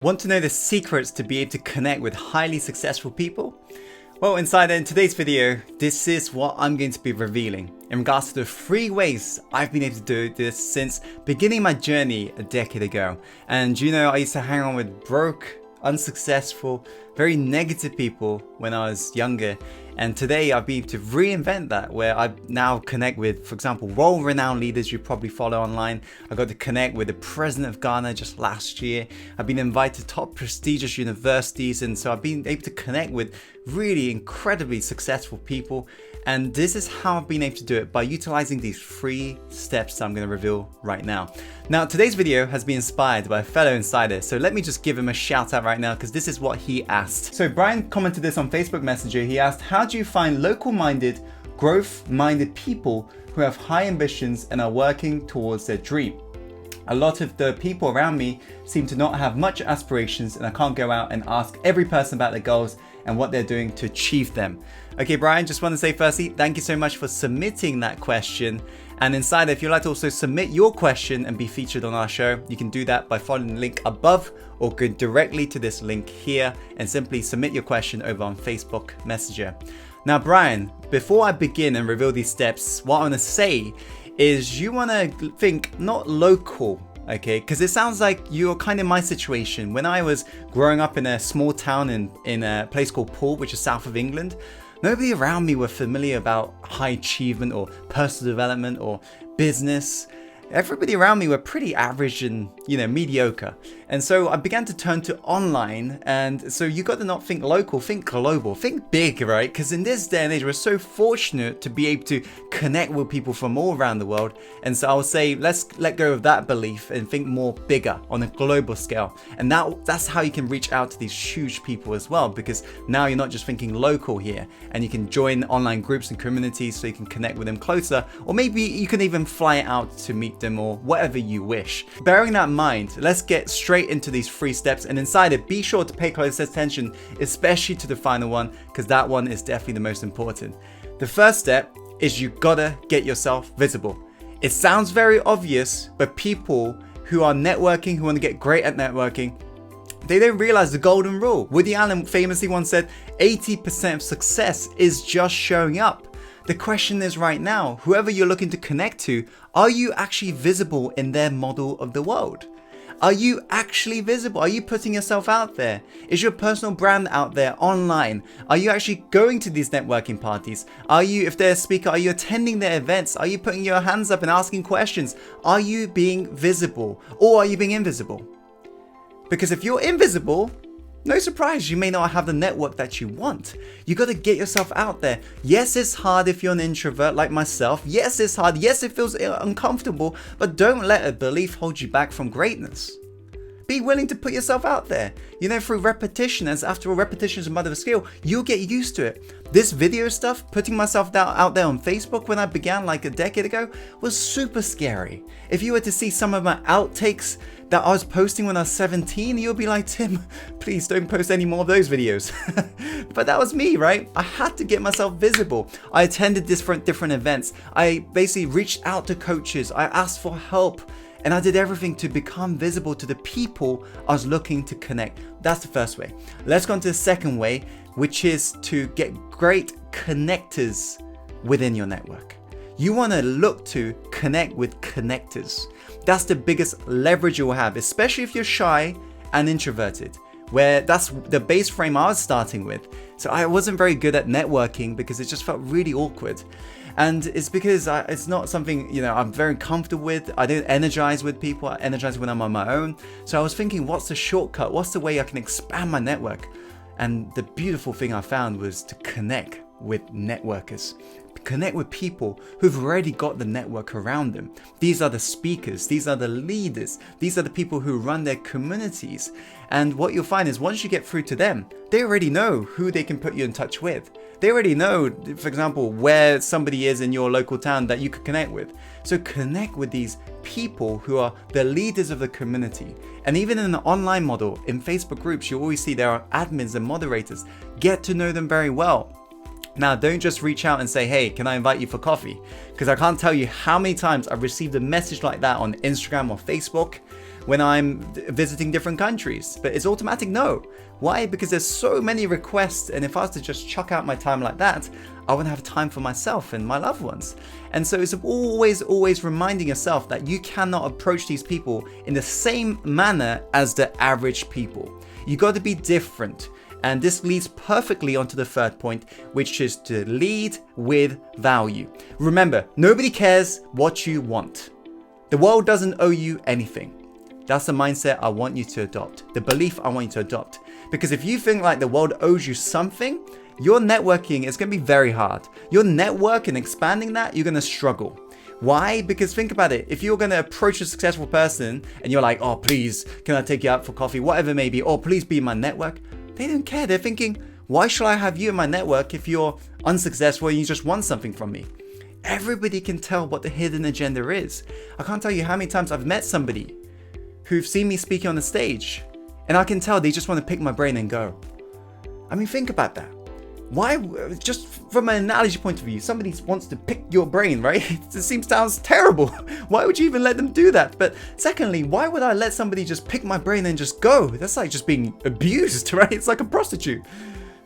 Want to know the secrets to be able to connect with highly successful people? Well, inside in today's video, this is what I'm going to be revealing in regards to the 3 ways I've been able to do this since beginning my journey a decade ago. And you know, I used to hang on with broke, unsuccessful, very negative people when I was younger. And today I've been able to reinvent that, where I now connect with, for example, world-renowned leaders you probably follow online. I got to connect with the president of Ghana just last year. I've been invited to top prestigious universities, and so I've been able to connect with really incredibly successful people. And this is how I've been able to do it, by utilizing these 3 steps that I'm going to reveal right now. Now, today's video has been inspired by a fellow insider, so let me just give him a shout out right now, because this is what he asked. So Brian commented this on Facebook Messenger. He asked, how do you find local-minded, growth-minded people who have high ambitions and are working towards their dream? A lot of the people around me seem to not have much aspirations, and I can't go out and ask every person about their goals and what they're doing to achieve them. Okay, Brian, just want to say firstly, thank you so much for submitting that question. And inside, if you'd like to also submit your question and be featured on our show, you can do that by following the link above or go directly to this link here and simply submit your question over on Facebook Messenger. Now, Brian, before I begin and reveal these steps, what I want to say is you want to think not local, okay? Because it sounds like you're kind of my situation. When I was growing up in a small town in a place called Poole, which is south of England, nobody around me were familiar about high achievement or personal development or business. Everybody around me were pretty average and, mediocre. And so I began to turn to online. And so you got to not think local, think global, think big, right? Because in this day and age, we're so fortunate to be able to connect with people from all around the world. And so I would say, let's let go of that belief and think more bigger on a global scale. And that's how you can reach out to these huge people as well, because now you're not just thinking local here, and you can join online groups and communities so you can connect with them closer, or maybe you can even fly out to meet them or whatever you wish. Bearing that in mind, let's get straight into these 3 steps, and inside it, be sure to pay close attention, especially to the final one, because that one is definitely the most important. The first step is you gotta get yourself visible. It sounds very obvious, but people who are networking, who want to get great at networking, they don't realize the golden rule. Woody Allen famously once said, 80% of success is just showing up. The question is right now, whoever you're looking to connect to, are you actually visible in their model of the world? Are you actually visible? Are you putting yourself out there? Is your personal brand out there online? Are you actually going to these networking parties? Are you, if they're a speaker, are you attending their events? Are you putting your hands up and asking questions? Are you being visible, or are you being invisible? Because if you're invisible, no surprise, you may not have the network that you want. You got to get yourself out there. Yes, it's hard if you're an introvert like myself. Yes, it's hard. Yes, it feels uncomfortable, but don't let a belief hold you back from greatness. Be willing to put yourself out there. Through repetition, as after all, repetition is the mother of skill, you'll get used to it. This video stuff, putting myself out there on Facebook when I began like a decade ago, was super scary. If you were to see some of my outtakes that I was posting when I was 17, you'll be like, Tim, please don't post any more of those videos. But that was me, right? I had to get myself visible. I attended different events. I basically reached out to coaches. I asked for help. And I did everything to become visible to the people I was looking to connect. That's the first way. Let's go on to the second way, which is to get great connectors within your network. You want to look to connect with connectors. That's the biggest leverage you'll have, especially if you're shy and introverted, where that's the base frame I was starting with. So I wasn't very good at networking because it just felt really awkward. And it's because it's not something, I'm very comfortable with. I don't energize with people. I energize when I'm on my own. So I was thinking, what's the shortcut? What's the way I can expand my network? And the beautiful thing I found was to connect with networkers. Connect with people who've already got the network around them. These are the speakers, these are the leaders, these are the people who run their communities. And what you'll find is once you get through to them, they already know who they can put you in touch with. They already know, for example, where somebody is in your local town that you could connect with. So connect with these people who are the leaders of the community. And even in an online model, in Facebook groups, you always see there are admins and moderators. Get to know them very well. Now, don't just reach out and say, hey, can I invite you for coffee? Because I can't tell you how many times I've received a message like that on Instagram or Facebook, when I'm visiting different countries, but it's automatic no. Why? Because there's so many requests, and if I was to just chuck out my time like that, I wouldn't have time for myself and my loved ones. And so it's always reminding yourself that you cannot approach these people in the same manner as the average people. You got to be different. And this leads perfectly onto the third point, which is to lead with value. Remember, nobody cares what you want. The world doesn't owe you anything. That's the mindset I want you to adopt, the belief I want you to adopt. Because if you think like the world owes you something, your networking is going to be very hard. Your network and expanding that, you're going to struggle. Why? Because think about it. If you're going to approach a successful person and you're like, oh, please, can I take you out for coffee? Whatever it may be. Or please be in my network. They don't care. They're thinking, why should I have you in my network if you're unsuccessful and you just want something from me? Everybody can tell what the hidden agenda is. I can't tell you how many times I've met somebody who've seen me speaking on the stage, and I can tell they just want to pick my brain and go. I mean, think about that. Why, just from an analogy point of view, somebody wants to pick your brain, right? It sounds terrible. Why would you even let them do that? But secondly, why would I let somebody just pick my brain and just go? That's like just being abused, right? It's like a prostitute.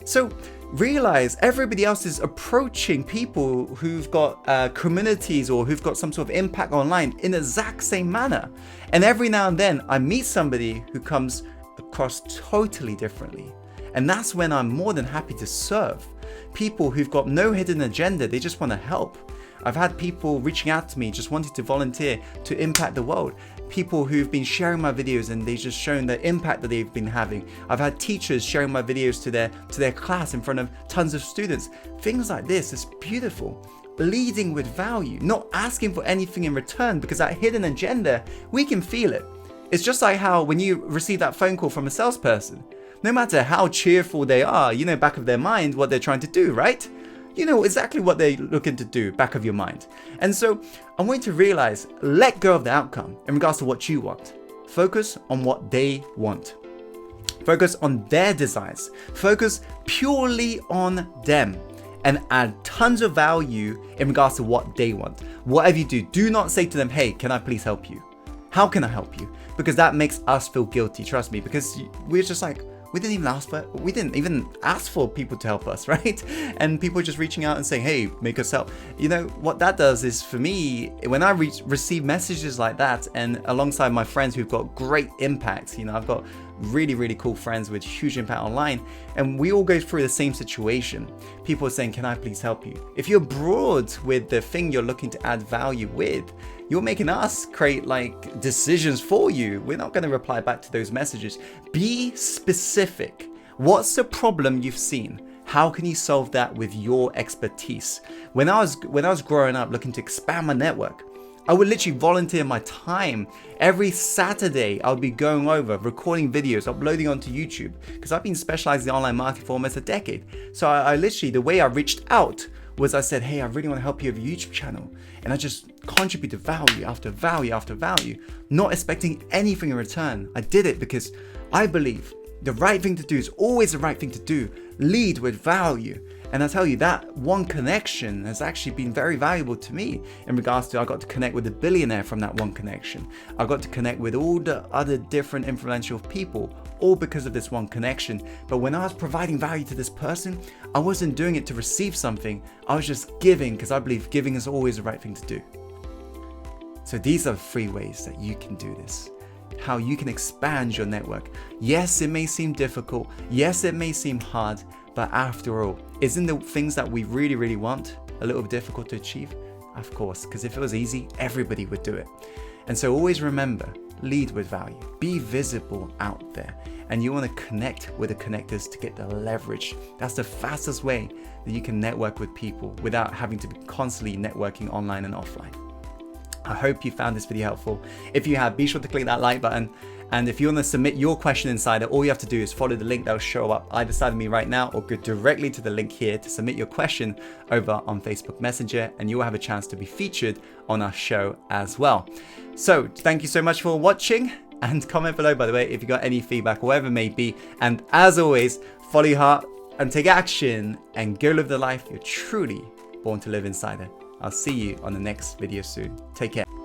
So realize everybody else is approaching people who've got communities or who've got some sort of impact online in the exact same manner. And every now and then I meet somebody who comes across totally differently. And that's when I'm more than happy to serve people who've got no hidden agenda. They just want to help. I've had people reaching out to me just wanting to volunteer to impact the world. People who've been sharing my videos and they've just shown the impact that they've been having. I've had teachers sharing my videos to their class in front of tons of students. Things like this is beautiful. Leading with value, not asking for anything in return, because that hidden agenda, we can feel it. It's just like how when you receive that phone call from a salesperson, no matter how cheerful they are, you know back of their mind what they're trying to do, right? You know exactly what they're looking to do back of your mind. And so I want you to realize, let go of the outcome in regards to what you want. Focus on what they want. Focus on their desires. Focus purely on them and add tons of value in regards to what they want. Whatever you do, do not say to them, hey, can I please help you? How can I help you? Because that makes us feel guilty, trust me, because we're just like, we didn't even ask for people to help us, right? And people just reaching out and saying, hey, make us help. You know, what that does is, for me, when I receive messages like that, and alongside my friends who've got great impact, you know, I've got really cool friends with huge impact online, and we all go through the same situation. People are saying, can I please help you? If you're broad with the thing you're looking to add value with, you're making us create like decisions for you. We're not going to reply back to those messages. Be specific. What's the problem you've seen? How can you solve that with your expertise? When I was growing up looking to expand my network, I would literally volunteer my time. Every Saturday, I would be going over, recording videos, uploading onto YouTube, because I've been specializing in online marketing for almost a decade. So I literally, the way I reached out was I said, hey, I really want to help you with your YouTube channel. And I just contributed value after value after value, not expecting anything in return. I did it because I believe the right thing to do is always the right thing to do. Lead with value. And I tell you, that one connection has actually been very valuable to me in regards to I got to connect with a billionaire from that one connection. I got to connect with all the other different influential people, all because of this one connection. But when I was providing value to this person, I wasn't doing it to receive something. I was just giving, because I believe giving is always the right thing to do. So these are 3 ways that you can do this. How you can expand your network. Yes, it may seem difficult. Yes, it may seem hard. But after all, isn't the things that we really want a little bit difficult to achieve? Of course, because if it was easy, everybody would do it. And so always remember, lead with value. Be visible out there. And you want to connect with the connectors to get the leverage. That's the fastest way that you can network with people without having to be constantly networking online and offline. I hope you found this video helpful. If you have, be sure to click that like button. And if you want to submit your question inside it, all you have to do is follow the link that will show up either side of me right now, or go directly to the link here to submit your question over on Facebook Messenger, and you will have a chance to be featured on our show as well. So thank you so much for watching, and comment below, by the way, if you got any feedback, whatever it may be. And as always, follow your heart and take action and go live the life you're truly born to live inside it. I'll see you on the next video soon. Take care.